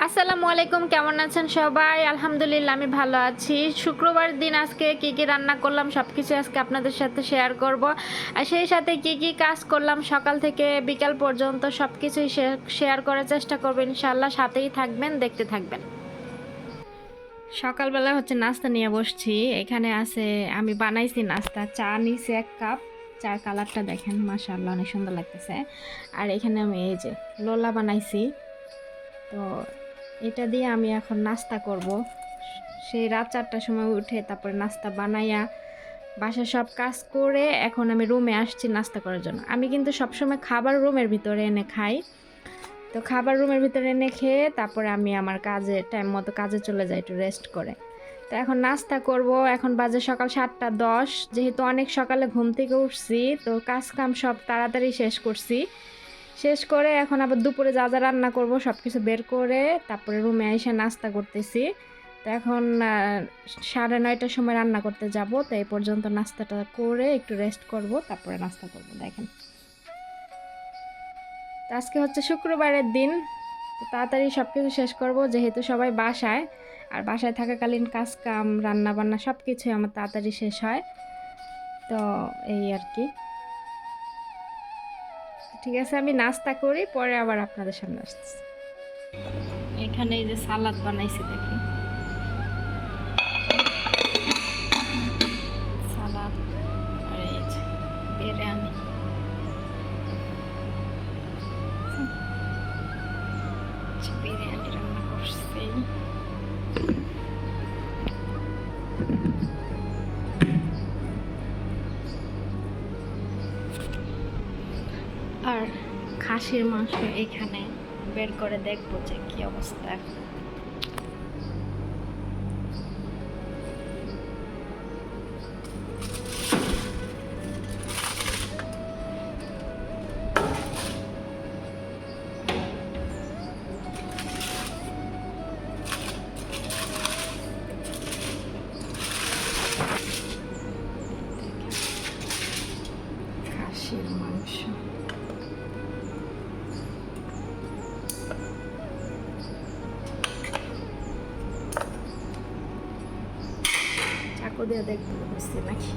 আসসালামু আলাইকুম, কেমন আছেন সবাই? আলহামদুলিল্লাহ আমি ভালো আছি। শুক্রবার দিন আজকে কি কি রান্না করলাম সবকিছু আজকে আপনাদের সাথে শেয়ার করব। আর সেই সাথে কি কি কাজ করলাম সকাল থেকে বিকাল পর্যন্ত সবকিছুই শেয়ার করার চেষ্টা করব ইনশাআল্লাহ। সাথেই থাকবেন, দেখতে থাকবেন। সকালবেলা হচ্ছে নাস্তা নিয়ে বসছি। এখানে আছে, আমি বানাইছি নাস্তা, চা নিছি 1 কাপ। চার কালারটা দেখেন, মাশাআল্লাহ অনেক সুন্দর লাগতেছে। আর এখানে আমি এই যে লোলা বানাইছি। তো এটা দিয়ে আমি এখন নাস্তা করব। সেই রাত 4টার সময় উঠে তারপরে নাস্তা বানাইয়া বাসার সব কাজ করে এখন আমি রুমে আসছি নাস্তা করার জন্য। আমি কিন্তু সবসময় খাবার রুমের ভিতরে এনে খাই। তো খাবার রুমের ভিতরে এনে খেয়ে তারপরে আমি আমার কাজে টাইম মতো কাজে চলে যাই একটু রেস্ট করে। তো এখন নাস্তা করব। এখন বাজে সকাল 7টা 10। যেহেতু অনেক সকালে ঘুম থেকে উঠছি, তো কাজ কাম সব তাড়াতাড়ি শেষ করছি। শেষ করে এখন আবার দুপুরে যা যা রান্না করব সব কিছু বের করে তারপরে রুমে এসে নাস্তা করতেছি। তো এখন 9:30টার সময় রান্না করতে যাব। তো এই পর্যন্ত নাস্তাটা করে একটু রেস্ট করব, তারপরে নাস্তা করব। দেখেন, তো আজকে হচ্ছে শুক্রবারের দিন। তো তাড়াতাড়ি সব কিছু শেষ করব যেহেতু সবাই বাসায়। আর বাসায় থাকাকালীন কাজ কাম রান্না বান্না সব কিছুই আমার তাড়াতাড়ি শেষ হয়। তো এই আর কি। ঠিক আছে, আমি নাস্তা করি, পরে আবার আপনাদের সামনে আসতেছি। এখানে এই যে সালাদ বানাইছি দেখি, সালাদ। আর এই যে বিরিয়ানি, বিরিয়ানি রান্না করছি। আর খাসির মাংস এখানে বের করে দেখবো যে কি অবস্থা। খাসির মাংস চাকু দিয়ে দেখতে বুঝছি নাকি।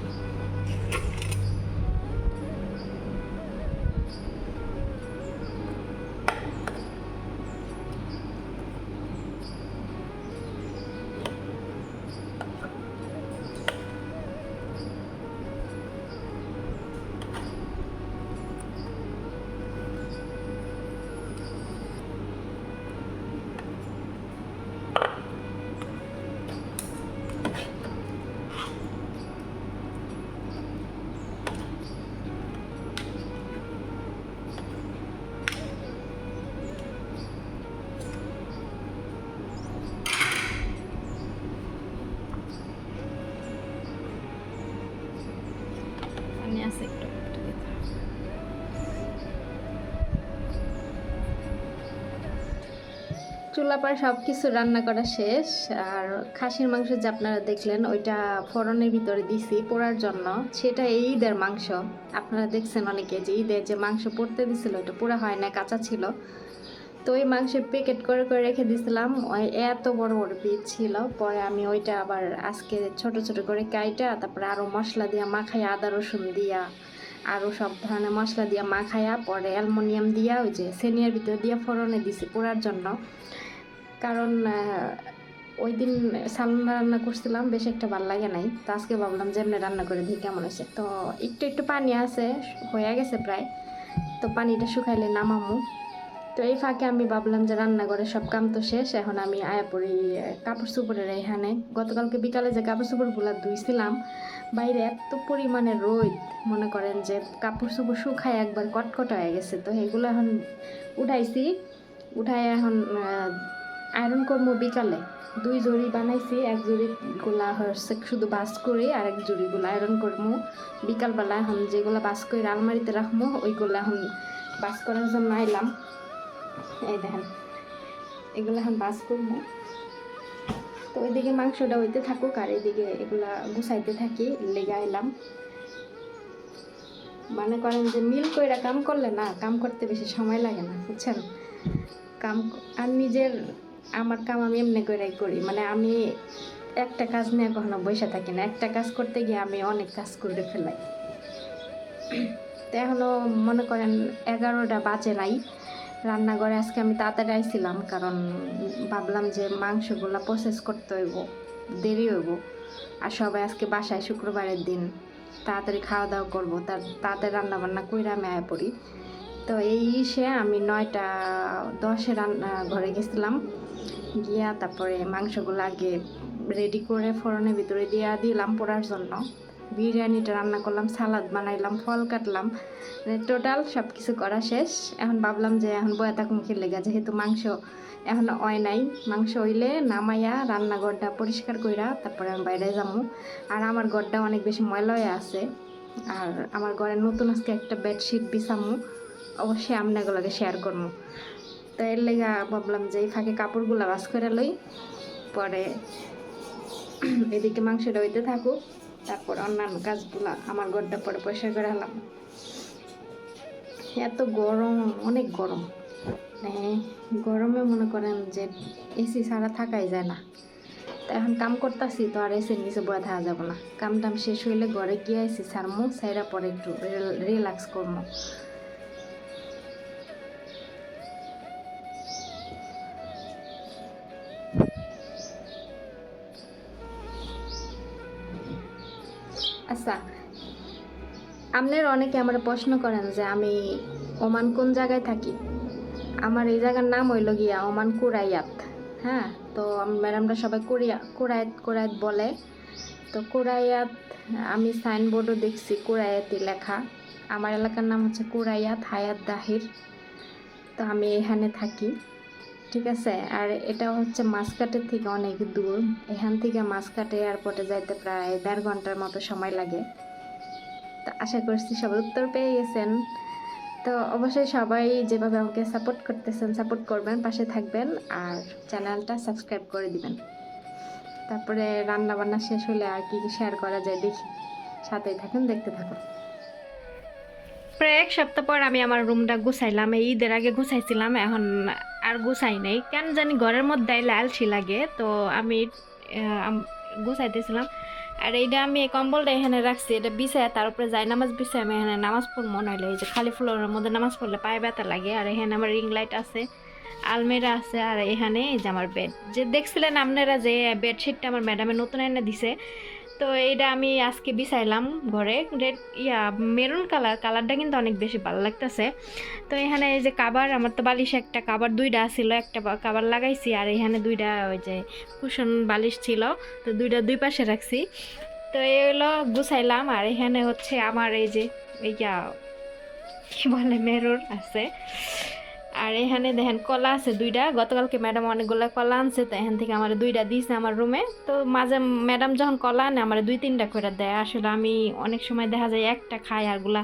পানি আছে একটু একটু দিতে হবে। চুলা পরে সব কিছু রান্না করা শেষ। আর খাসির মাংস যে আপনারা দেখলেন ওইটা ফোড়নের ভিতরে দিছি পোড়ার জন্য। সেটা এই ঈদের মাংস। আপনারা দেখছেন অনেকে যে ঈদের যে মাংস পোড়তে দিছিল ওইটা পোড়া হয় না, কাঁচা ছিল। তো ওই মাংসের প্যাকেট করে করে রেখে দিয়েছিলাম। ওই এত বড় বড় পিস ছিল। পরে আমি ওইটা আবার আজকে ছোট ছোট করে কাইটা তারপরে আরও মশলা দিয়া মাখাইয়া, আদা রসুন দিয়া আরও সব ধরনের মশলা দিয়া মাখাইয়া পরে অ্যালুমিনিয়াম দিয়া ওই যে সেনিয়ার ভিতরে দিয়া ফোড়নে দিছি পোড়ার জন্য। কারণ ওই দিন সালনা রান্না করছিলাম, বেশ একটা ভালো লাগে নাই। তো আজকে ভাবলাম যে এমনি রান্না করে দিই কেমন হয়েছে। তো একটু একটু পানি আছে, হয়ে গেছে প্রায়। তো পানিটা শুকাইলে নামামু। তো এই ফাঁকে আমি ভাবলাম যে রান্নাঘরে সব কাম তো শেষ, এখন আমি আয়া পড়ি কাপড় চোপড়ের এখানে। গতকালকে বিকালে যে কাপড় চোপড়গুলো ধুইছিলাম, বাইরে এত পরিমাণে রোদ, মনে করেন যে কাপড় চোপড় শুকায় একবার কটকট হয়ে গেছে। তো এগুলো এখন উঠাইছি, উঠাই এখন আয়রন করবো বিকালে। 2 জড়ি বানাইছি, 1 জড়িগুলা হচ্ছে শুধু বাস করে আর 1 জড়িগুলো আয়রন করবো বিকালবেলা। এখন যেগুলো বাস করে আলমারিতে রাখবো ওইগুলো এখন বাস করার জন্য আইলাম। এই দেখেন, এগুলো এখন বাস করবো। তো ওইদিকে মাংসটা হইতে থাকুক আর এইদিকে এগুলা গুছাইতে থাকি, লেগে আইলাম। মনে করেন যে মিল কইরা কাম করলে না, কাম করতে বেশি সময় লাগে না, বুঝছেন। কাম আর নিজের আমার কাম আমি এমনি করেই করি, মানে আমি একটা কাজ নিয়ে কখনো বসে থাকি না, একটা কাজ করতে গিয়ে আমি অনেক কাজ করে ফেলাই। তো এখনও মনে করেন 11টা বাজে নাই, রান্নাঘরে আজকে আমি তাড়াতাড়ি আইছিলাম, কারণ ভাবলাম যে মাংসগুলো প্রসেস করতে হইব, দেরি হইব, আর সবাই আজকে বাসায় শুক্রবারের দিন তাড়াতাড়ি খাওয়া দাওয়া করবো, তাড়াতাড়ি রান্নাবান্না কইরা আমি আয়া পড়ি। তো এই ইসে আমি 9টা 10-এ ঘরে গেছিলাম, গিয়া তারপরে মাংসগুলো আগে রেডি করে ফোড়নের ভিতরে দিয়ে দিলাম পোড়ার জন্য, বিরিয়ানিটা রান্না করলাম, সালাদ বানাইলাম, ফল কাটলাম, টোটাল সব কিছু করা শেষ। এখন ভাবলাম যে এখন বয়া থাকুন খেলে গেছে, যেহেতু মাংস এখনও হয় নাই, মাংস হইলে নামাইয়া রান্নাঘরটা পরিষ্কার কইরা তারপরে আমি বাইরে যাবো। আর আমার ঘরটা অনেক বেশি ময়লা হয়ে আছে, আর আমার ঘরে নতুন আজকে একটা বেডশিট বিছামু, অবশ্যই আপনাগুলোকে শেয়ার করবো। তো এর লেগে ভাবলাম যে এই ফাঁকে কাপড়গুলো বাস করে লই, পরে এদিকে মাংসটা হইতে থাকুক, তারপর অন্যান্য কাজগুলো আমার ঘরটা পরে পরিষ্কার করে হলাম। এত গরম, অনেক গরম, মানে গরমে মনে করেন যে এসি ছাড়া থাকাই যায় না। তো এখন কাম করতেছি, তো আর এসির নিচে বয়ে থাকা যাবো না, কাম টাম শেষ হইলে ঘরে গিয়ে এসি ছাড়মু, ছাইরা পরে একটু রিল্যাক্স করবো। আচ্ছা, আপনারা অনেকে আমার প্রশ্ন করেন যে আমি ওমান কোন জায়গায় থাকি। আমার এই জায়গার নাম হইল গিয়া ওমান কুরাইয়াত। হ্যাঁ, তো ম্যাডামরা সবাই কুরায়াত কুরায়াত বলে। তো কুরাইয়াত, আমি সাইনবোর্ডও দেখছি কুরাইয়াতি লেখা। আমার এলাকার নাম হচ্ছে কুরাইয়াত হায়াত দাহির। তো আমি এখানে থাকি, ঠিক আছে। আর এটা হচ্ছে মাসকাটের থেকে অনেক দূর, এখান থেকে মাসকাট এয়ারপোর্টে যাইতে প্রায় 1.5 ঘন্টার মতো সময় লাগে। তো আশা করছি সবাই উত্তর পেয়ে গেছেন। তো অবশ্যই সবাই যেভাবে আমাকে সাপোর্ট করতেছেন, সাপোর্ট করবেন, পাশে থাকবেন, আর চ্যানেলটা সাবস্ক্রাইব করে দিবেন। তারপরে রান্না বান্না শেষ হলে আর কি কি শেয়ার করা যায় দেখি, সাথেই থাকুন, দেখতে থাকুন। প্রায় 1 সপ্তাহ পর আমি আমার রুমটা গুছাইলাম, এই ঈদের আগে গুছাইছিলাম, এখন আর গুছাই নেই, কেন জানি ঘরের মধ্যে আইলে আলসি লাগে। তো আমি গুছাইতেছিলাম, আর এইটা আমি এই কম্বলটা এখানে রাখছি, এটা বিছায় তার উপরে যাই নামাজ বিছায় আমি এখানে নামাজ পড়বো, নইলে এই যে খালি ফ্লোরের মধ্যে নামাজ পড়লে পায়ে ব্যথা লাগে। আর এখানে আমার রিং লাইট আছে, আলমিরা আছে, আর এখানে এই যে আমার বেড, যে দেখছিলেন আপনারা যে বেডশিটটা আমার ম্যাডামের নতুন এনে দিছে, তো এইটা আমি আজকে বিছাইলাম ঘরে। মেরুন কালারটা কিন্তু অনেক বেশি ভালো লাগতেছে। তো এখানে এই যে কাবার, আমার তো বালিশ একটা কাবার 2টা ছিল, একটা কাবার লাগাইছি, আর এখানে 2টা ওই যে কুশন বালিশ ছিল, তো 2টা 2 পাশে রাখছি। তো এগুলো গুছাইলাম। আর এখানে হচ্ছে আমার এই যে কি বলে মেরুর আছে, আর এখানে দেখেন কলা আছে 2টা, গতকালকে ম্যাডাম অনেকগুলো কলা আনছে, তো এখান থেকে আমার 2টা দিয়েছে আমার রুমে। তো মাঝে ম্যাডাম যখন কলা আনে আমার 2-3টা করে দেয়, আসলে আমি অনেক সময় দেখা যায় একটা খাই, আরগুলা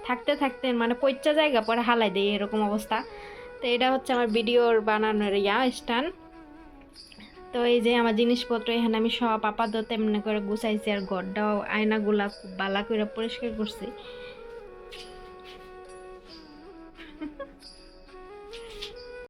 থাকতে থাকতে মানে পচা জায়গা পরে হালাই দেয়, এরকম অবস্থা। তো এটা হচ্ছে আমার ভিডিওর বানানোর স্ট্যান্ড। তো এই যে আমার জিনিসপত্র এখানে আমি সব আপাতত এমনি করে গুছাইছি, আর ঘরটাও আয়নাগুলা খুব ভালো করে পরিষ্কার করছি।